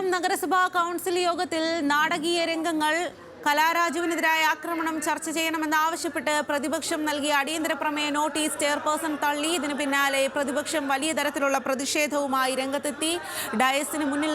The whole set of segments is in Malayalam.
കുത്താട്ടുകുളം നഗരസഭാ കൗൺസിൽ യോഗത്തിൽ നാടകീയ രംഗങ്ങൾ കലാരാജുവിനെതിരായ ആക്രമണം ചർച്ച ചെയ്യണമെന്നാവശ്യപ്പെട്ട് പ്രതിപക്ഷം നൽകിയ അടിയന്തര പ്രമേയ നോട്ടീസ് ചെയർപേഴ്സൺ തള്ളി. ഇതിന് പിന്നാലെ പ്രതിപക്ഷം വലിയ തരത്തിലുള്ള പ്രതിഷേധവുമായി രംഗത്തെത്തി. ഡയസിന് മുന്നിൽ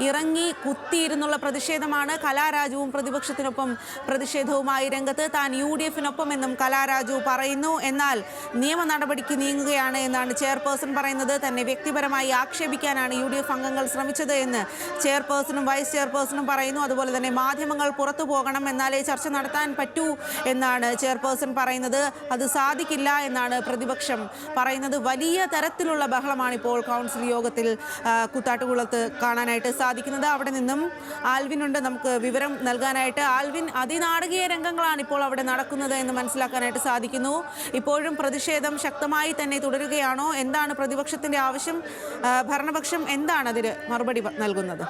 ഇറങ്ങി കുത്തിയിരുന്നുള്ള പ്രതിഷേധമാണ്. കലാരാജുവും പ്രതിപക്ഷത്തിനൊപ്പം പ്രതിഷേധവുമായി രംഗത്ത്. താൻ UDF-നൊപ്പമെന്നും കലാരാജു പറയുന്നു. എന്നാൽ നിയമ നടപടിക്ക് നീങ്ങുകയാണ് എന്നാണ് ചെയർപേഴ്സൺ പറയുന്നത്. തന്നെ വ്യക്തിപരമായി ആക്ഷേപിക്കാനാണ് UDF അംഗങ്ങൾ ശ്രമിച്ചത് എന്ന് ചെയർപേഴ്സണും വൈസ് ചെയർപേഴ്സണും പറയുന്നു. അതുപോലെ തന്നെ മാധ്യമങ്ങൾ പുറത്തു പോകണം, എന്നാലേ ചർച്ച നടത്താൻ പറ്റൂ എന്നാണ് ചെയർപേഴ്സൺ പറയുന്നത്. അത് സാധിക്കില്ല എന്നാണ് പ്രതിപക്ഷം പറയുന്നത്. വലിയ തരത്തിലുള്ള ബഹളമാണ് ഇപ്പോൾ കൗൺസിൽ യോഗത്തിൽ കുത്താട്ടുകുളത്ത് കാണാനായിട്ട് സാധിക്കുന്നത്. അവിടെ നിന്നും ആൽവിൻ ഉണ്ട് നമുക്ക് വിവരം നൽകാനായിട്ട്. ആൽവിൻ, അതിനാടകീയ രംഗങ്ങളാണ് ഇപ്പോൾ അവിടെ നടക്കുന്നത് എന്ന് മനസ്സിലാക്കാനായിട്ട് സാധിക്കുന്നു. ഇപ്പോഴും പ്രതിഷേധം ശക്തമായി തന്നെ തുടരുകയാണോ? എന്താണ് പ്രതിപക്ഷത്തിന്റെ ആവശ്യം? ഭരണപക്ഷം എന്താണ് അതിന് മറുപടി നൽകുന്നത്?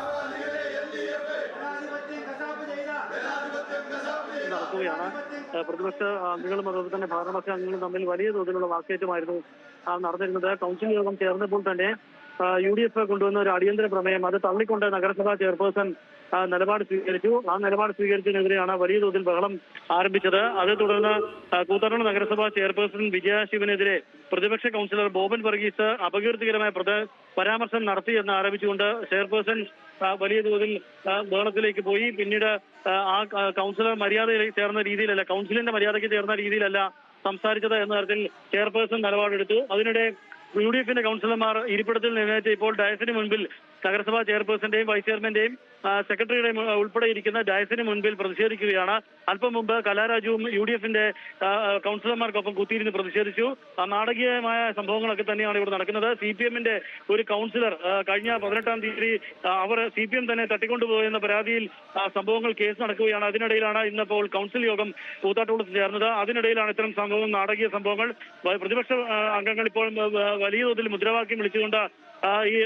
പ്രതിപക്ഷ അംഗങ്ങളും അതുപോലെ തന്നെ ഭരണപക്ഷ അംഗങ്ങളും തമ്മിൽ വലിയ തോതിലുള്ള വാക്കേറ്റമായിരുന്നു നടന്നിരുന്നത്. കൗൺസിൽ യോഗം ചേർന്നപ്പോൾ തന്നെ UDF കൊണ്ടുവന്ന ഒരു അടിയന്തര പ്രമേയം അത് തള്ളിക്കൊണ്ട് നഗരസഭാ ചെയർപേഴ്സൺ നിലപാട് സ്വീകരിച്ചു. ആ നിലപാട് സ്വീകരിച്ചതിനെതിരെയാണ് വലിയ തോതിൽ ബഹളം ആരംഭിച്ചത്. അതേ തുടർന്ന് കൂത്താട്ടുകുളം നഗരസഭാ ചെയർപേഴ്സൺ വിജയ ശിവനെതിരെ പ്രതിപക്ഷ കൗൺസിലർ ബോബൻ വർഗീസ് അപകീർത്തികരമായ പരാമർശം നടത്തി എന്ന് ആരോപിച്ചുകൊണ്ട് ചെയർപേഴ്സൺ വലിയ തോതിൽ ബഹളത്തിലേക്ക് പോയി. പിന്നീട് ആ കൗൺസിലർ മര്യാദയിൽ ചേർന്ന രീതിയിലല്ല, കൗൺസിലിന്റെ മര്യാദയ്ക്ക് ചേർന്ന രീതിയിലല്ല സംസാരിച്ചത് എന്ന തരത്തിൽ ചെയർപേഴ്സൺ നിലപാടെടുത്തു. അതിനിടെ UDF-ന്റെ കൗൺസിലർമാർ ഇരിപ്പിടത്തിൽ നിന്നേറ്റ് ഇപ്പോൾ ഡയസിന് മുൻപിൽ നഗരസഭാ ചെയർപേഴ്സന്റെയും വൈസ് ചെയർമാന്റെയും സെക്രട്ടറിയുടെയും ഉൾപ്പെടെ ഇരിക്കുന്ന ഡയസിന് മുൻപിൽ പ്രതിഷേധിക്കുകയാണ്. അല്പം മുമ്പ് കലാരാജുവും UDF-ന്റെ കൗൺസിലർമാർക്കൊപ്പം കുത്തിയിരുന്ന് പ്രതിഷേധിച്ചു. നാടകീയമായ സംഭവങ്ങളൊക്കെ തന്നെയാണ് ഇവിടെ നടക്കുന്നത്. CPM-ന്റെ ഒരു കൗൺസിലർ കഴിഞ്ഞ 18-ാം തീയതി അവർ CPM തന്നെ തട്ടിക്കൊണ്ടുപോയെന്ന പരാതിയിൽ സംഭവങ്ങൾ കേസ് നടക്കുകയാണ്. അതിനിടയിലാണ് ഇന്നിപ്പോൾ കൗൺസിൽ യോഗം കൂത്താട്ടുകുളത്ത് ചേർന്നത്. അതിനിടയിലാണ് ഇത്തരം സംഭവങ്ങൾ, നാടകീയ സംഭവങ്ങൾ. പ്രതിപക്ഷ അംഗങ്ങൾ ഇപ്പോൾ വലിയ തോതിൽ മുദ്രാവാക്യം വിളിച്ചുകൊണ്ട് ഈ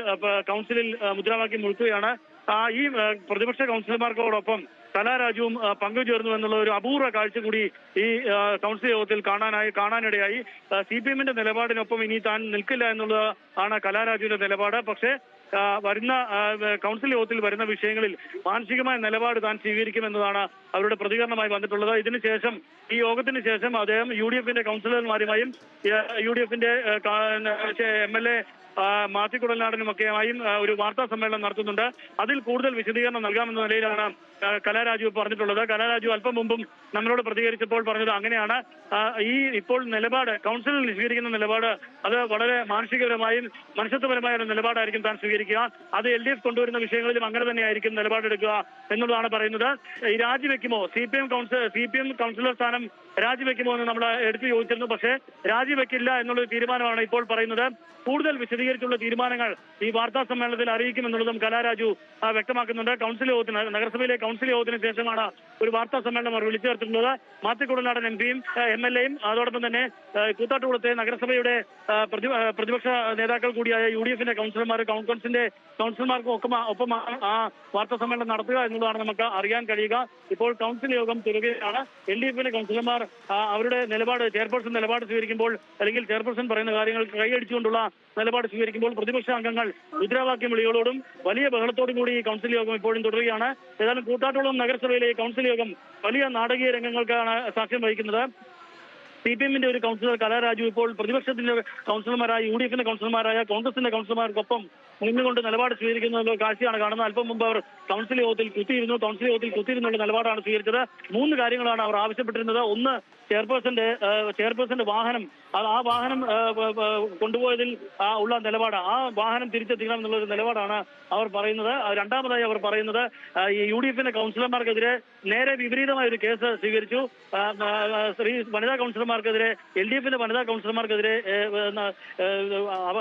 കൗൺസിലിൽ മുദ്രാവാക്യം മുഴക്കുകയാണ്. ഈ പ്രതിപക്ഷ കൗൺസിലർമാർക്കോടൊപ്പം കലാരാജുവും പങ്കുചേർന്നു എന്നുള്ള ഒരു അപൂർവ കാഴ്ച കൂടി ഈ കൗൺസിൽ യോഗത്തിൽ കാണാനിടയായി. CPM-ന്റെ നിലപാടിനൊപ്പം ഇനി താൻ നിൽക്കില്ല എന്നുള്ളതാണ് കലാരാജുവിന്റെ നിലപാട്. പക്ഷേ വരുന്ന കൗൺസിൽ യോഗത്തിൽ വരുന്ന വിഷയങ്ങളിൽ മാനസികമായ നിലപാട് താൻ സ്വീകരിക്കുമെന്നതാണ് അവരുടെ പ്രതികരണമായി വന്നിട്ടുള്ളത്. ഇതിനുശേഷം ഈ യോഗത്തിന് ശേഷം അദ്ദേഹം UDF-ന്റെ കൗൺസിലർമാരുമായും UDF-ന്റെ MLA മാത്യു കുടൽനാടനുമൊക്കെയായും ഒരു വാർത്താ സമ്മേളനം നടത്തുന്നുണ്ട്. അതിൽ കൂടുതൽ വിശദീകരണം നൽകാമെന്ന നിലയിലാണ് കലാരാജു പറഞ്ഞിട്ടുള്ളത്. കലാരാജു അല്പം മുമ്പും നമ്മളോട് പ്രതികരിച്ചപ്പോൾ പറഞ്ഞത് അങ്ങനെയാണ്. ഈ ഇപ്പോൾ നിലപാട് കൗൺസിലിൽ സ്വീകരിക്കുന്ന നിലപാട് അത് വളരെ മാനുഷികപരമായും മനുഷ്യത്വപരമായ ഒരു നിലപാടായിരിക്കും താൻ സ്വീകരിക്കുക. അത് LDF കൊണ്ടുവരുന്ന വിഷയങ്ങളിലും അങ്ങനെ തന്നെയായിരിക്കും നിലപാടെടുക്കുക എന്നുള്ളതാണ് പറയുന്നത്. ഈ രാജിവെക്കുമോ, CPM കൗൺസിലർ സ്ഥാനം രാജിവെക്കുമോ എന്ന് നമ്മൾ എടുത്തു ചോദിച്ചിരുന്നു. പക്ഷേ രാജിവെക്കില്ല എന്നുള്ള തീരുമാനമാണ് ഇപ്പോൾ പറയുന്നത്. കൂടുതൽ വിശദീകരിച്ചുള്ള തീരുമാനങ്ങൾ ഈ വാർത്താ സമ്മേളനത്തിൽ അറിയിക്കുമെന്നുള്ളതും കലാരാജു വ്യക്തമാക്കുന്നുണ്ട്. കൗൺസിൽ യോഗത്തിന്, നഗരസഭയിലെ കൗൺസിൽ യോഗത്തിന് ശേഷമാണ് ഒരു വാർത്താ സമ്മേളനം അവർ വിളിച്ചു ചേർത്തിട്ടുള്ളത്. മാത്യു കുടൽനാടൻ MP-യും MLA-യും അതോടൊപ്പം തന്നെ കൂത്താട്ടുകുളത്തെ നഗരസഭയുടെ പ്രതിപക്ഷ നേതാക്കൾ കൂടിയായ UDF-ന്റെ കൗൺസിലർമാർ, കൗൺസിലിന്റെ കൗൺസിലർമാർക്കും ഒപ്പമാണ് ആ വാർത്താ സമ്മേളനം നടത്തുക എന്നുള്ളതാണ് നമുക്ക് അറിയാൻ കഴിയുക. ഇപ്പോൾ കൗൺസിൽ യോഗം തുടരുകയാണ്. LDF-ന്റെ കൗൺസിലർമാർ അവരുടെ നിലപാട്, ചെയർപേഴ്സൺ നിലപാട് സ്വീകരിക്കുമ്പോൾ അല്ലെങ്കിൽ ചെയർപേഴ്സൺ പറയുന്ന കാര്യങ്ങൾ കൈയടിച്ചുകൊണ്ടുള്ള നിലപാട് സ്വീകരിക്കുമ്പോൾ പ്രതിപക്ഷ അംഗങ്ങൾ മുദ്രാവാക്യം വിളികളോടും വലിയ ബഹളത്തോടും കൂടി ഈ കൗൺസിൽ യോഗം ഇപ്പോഴും തുടരുകയാണ്. ഏതായാലും കൂത്താട്ടുകുളം നഗരസഭയിലെ കൗൺസിൽ യോഗം വലിയ നാടകീയ രംഗങ്ങൾക്കാണ് സാക്ഷ്യം വഹിക്കുന്നത്. CPM-ന്റെ ഒരു കൗൺസിലർ കലാരാജു ഇപ്പോൾ പ്രതിപക്ഷത്തിന്റെ കൗൺസിലർമാരായ UDF-ന്റെ കൗൺസിലർമാരായ കോൺഗ്രസിന്റെ കൗൺസിലർമാർക്കൊപ്പം നിന്നുകൊണ്ട് നിലപാട് സ്വീകരിക്കുന്ന കാഴ്ചയാണ് കാണുന്നത്. അല്പം മുമ്പ് അവർ കൗൺസിൽ യോഗത്തിൽ കുത്തിയിരുന്നുള്ള നിലപാടാണ് സ്വീകരിച്ചത്. 3 കാര്യങ്ങളാണ് അവർ ആവശ്യപ്പെട്ടിരുന്നത്. ഒന്ന്, ചെയർപേഴ്സന്റെ വാഹനം, ആ വാഹനം കൊണ്ടുപോയതിൽ ഉള്ള നിലപാട്, ആ വാഹനം തിരിച്ചെത്തിക്കണം എന്നുള്ള നിലപാടാണ് അവർ പറയുന്നത്. രണ്ടാമതായി അവർ പറയുന്നത് ഈ UDF-ന്റെ കൗൺസിലർമാർക്കെതിരെ നേരെ വിപരീതമായ ഒരു കേസ് സ്വീകരിച്ചു. വനിതാ കൗൺസിലർമാർക്കെതിരെ, LDF-ന്റെ വനിതാ കൗൺസിലർമാർക്കെതിരെ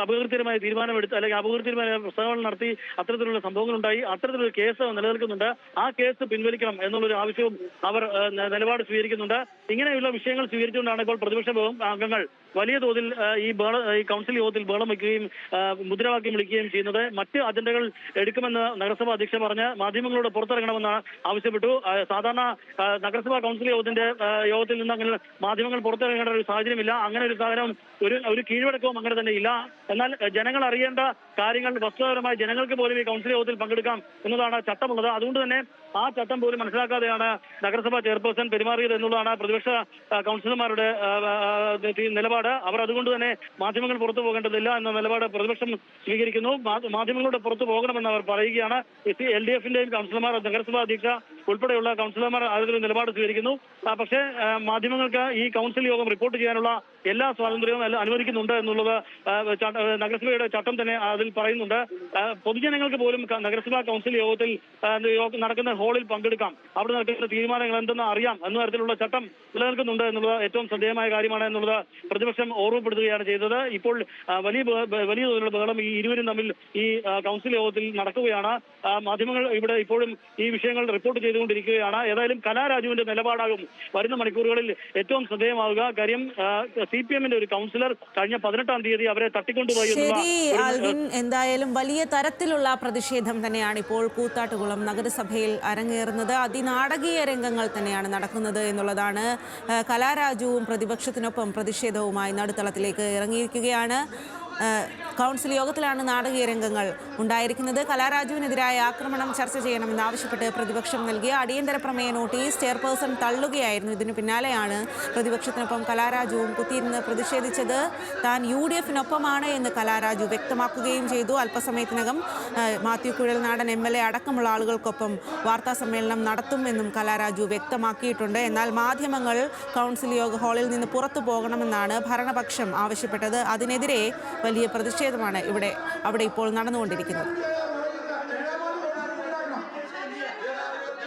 അപകീർത്തികരമായ തീരുമാനമെടുത്ത് അല്ലെങ്കിൽ അപകീർത്തികരമായ പ്രസ്താവനകൾ നടത്തി അത്തരത്തിലുള്ള സംഭവങ്ങളുണ്ടായി. അത്തരത്തിലൊരു കേസ് നിലനിൽക്കുന്നുണ്ട്. ആ കേസ് പിൻവലിക്കണം എന്നുള്ളൊരു ആവശ്യവും അവർ നിലപാട് സ്വീകരിക്കുന്നുണ്ട്. ഇങ്ങനെയുള്ള വിഷയങ്ങൾ സ്വീകരിച്ചുകൊണ്ടാണ് ഇപ്പോൾ പ്രതിപക്ഷ അംഗങ്ങൾ വലിയ തോതിൽ ഈ കൗൺസിൽ യോഗത്തിൽ ബഹളം വയ്ക്കുകയും മുദ്രാവാക്യം വിളിക്കുകയും ചെയ്യുന്നത്. മറ്റ് അജണ്ടകൾ എടുക്കുമെന്ന് നഗരസഭാ അധ്യക്ഷ പറഞ്ഞ് മാധ്യമങ്ങളോട് പുറത്തിറങ്ങണമെന്ന് ആവശ്യപ്പെട്ടു. സാധാരണ നഗരസഭാ കൗൺസിൽ യോഗത്തിൽ നിന്ന് അങ്ങനെ മാധ്യമങ്ങൾ പുറത്തിറങ്ങേണ്ട ഒരു സാഹചര്യമില്ല. അങ്ങനെ ഒരു സാധനം ഒരു കീഴ്വഴക്കവും അങ്ങനെ തന്നെ ഇല്ല. എന്നാൽ ജനങ്ങൾ അറിയേണ്ട കാര്യങ്ങൾ വസ്തുതാപരമായി ജനങ്ങൾക്ക് പോലും ഈ കൗൺസിൽ യോഗത്തിൽ പങ്കെടുക്കാം എന്നതാണ് ചട്ടമുള്ളത്. അതുകൊണ്ട് തന്നെ ആ ചട്ടം പോലും മനസ്സിലാക്കാതെയാണ് നഗരസഭാ ചെയർപേഴ്സൺ പെരുമാറിയത് എന്നുള്ളതാണ് പ്രതിപക്ഷ കൗൺസിലർമാരുടെ നിലപാട്. അവർ അതുകൊണ്ട് തന്നെ മാധ്യമങ്ങൾ പുറത്തു പോകേണ്ടതില്ല എന്ന നിലപാട് പ്രതിപക്ഷം സ്വീകരിക്കുന്നു. മാധ്യമങ്ങളുടെ പുറത്തു പോകണമെന്ന് അവർ പറയുകയാണ്. LDF-ന്റെയും കൗൺസിലർമാർ, നഗരസഭാ അധ്യക്ഷ ഉൾപ്പെടെയുള്ള കൗൺസിലർമാർ അതിൽ നിലപാട് സ്വീകരിക്കുന്നു. പക്ഷേ മാധ്യമങ്ങൾക്ക് ഈ കൗൺസിൽ യോഗം റിപ്പോർട്ട് ചെയ്യാനുള്ള എല്ലാ സ്വാതന്ത്ര്യവും അനുവദിക്കുന്നുണ്ട് എന്നുള്ളത് നഗരസഭയുടെ ചട്ടം തന്നെ അതിൽ പറയുന്നുണ്ട്. പൊതുജനങ്ങൾക്ക് പോലും നഗരസഭാ കൗൺസിൽ യോഗത്തിൽ നടക്കുന്ന ഹാളിൽ പങ്കെടുക്കാം, അവിടെ നടക്കുന്ന തീരുമാനങ്ങൾ എന്തെന്ന് അറിയാം എന്ന തരത്തിലുള്ള ചട്ടം നിലനിൽക്കുന്നുണ്ട് എന്നുള്ളത് ഏറ്റവും ശ്രദ്ധേയമായ കാര്യമാണ് എന്നുള്ളത് പ്രതിപക്ഷം ഓർമ്മപ്പെടുത്തുകയാണ് ചെയ്തത്. ഇപ്പോൾ വലിയ തോതിലുള്ള ബഹളം ഈ ഇരുവരും തമ്മിൽ ഈ കൗൺസിൽ യോഗത്തിൽ നടക്കുകയാണ്. മാധ്യമങ്ങൾ ഇവിടെ ഇപ്പോഴും ഈ വിഷയങ്ങൾ റിപ്പോർട്ട് ചെയ്തുകൊണ്ടിരിക്കുകയാണ്. ഏതായാലും കലാരാജുവിന്റെ നിലപാടാകും വരുന്ന മണിക്കൂറുകളിൽ ഏറ്റവും ശ്രദ്ധേയമാവുക. കാര്യം CPM-ന്റെ ഒരു കൗൺസിലർ കഴിഞ്ഞ 18-ാം തീയതി അവരെ തട്ടിക്കൊണ്ടുപോയി. ശരി ആൽവിൻ, എന്തായാലും വലിയ തരത്തിലുള്ള പ്രതിഷേധം തന്നെയാണ് ഇപ്പോൾ കൂത്താട്ടുകുളം നഗരസഭയിൽ അരങ്ങേറുന്നത്. അതിനാടകീയ രംഗങ്ങൾ തന്നെയാണ് നടക്കുന്നത് എന്നുള്ളതാണ്. കലാരാജുവും പ്രതിപക്ഷത്തിനൊപ്പം പ്രതിഷേധവുമായി നടുത്തളത്തിലേക്ക് ഇറങ്ങിയിരിക്കുകയാണ്. കൗൺസിൽ യോഗത്തിലാണ് നാടകീയ രംഗങ്ങൾ ഉണ്ടായിരിക്കുന്നത്. കലാരാജുവിനെതിരായ ആക്രമണം ചർച്ച ചെയ്യണമെന്നാവശ്യപ്പെട്ട് പ്രതിപക്ഷം നൽകിയ അടിയന്തര പ്രമേയ നോട്ടീസ് ചെയർപേഴ്സൺ തള്ളുകയായിരുന്നു. ഇതിനു പിന്നാലെയാണ് പ്രതിപക്ഷത്തിനൊപ്പം കലാരാജുവും കുത്തിയിരുന്ന് പ്രതിഷേധിച്ചത്. താൻ UDF-നൊപ്പമാണ് എന്ന് കലാരാജു വ്യക്തമാക്കുകയും ചെയ്തു. അല്പസമയത്തിനകം മാത്യു കുഴൽനാടൻ MLA അടക്കമുള്ള ആളുകൾക്കൊപ്പം വാർത്താ സമ്മേളനം നടത്തുമെന്നും കലാരാജു വ്യക്തമാക്കിയിട്ടുണ്ട്. എന്നാൽ മാധ്യമങ്ങൾ കൗൺസിൽ യോഗ ഹാളിൽ നിന്ന് പുറത്തു പോകണമെന്നാണ് ഭരണപക്ഷം ആവശ്യപ്പെട്ടത്. അതിനെതിരെ വലിയ പ്രതിഷേധമാണ് അവിടെ ഇപ്പോൾ നടന്നുകൊണ്ടിരിക്കുന്നത്.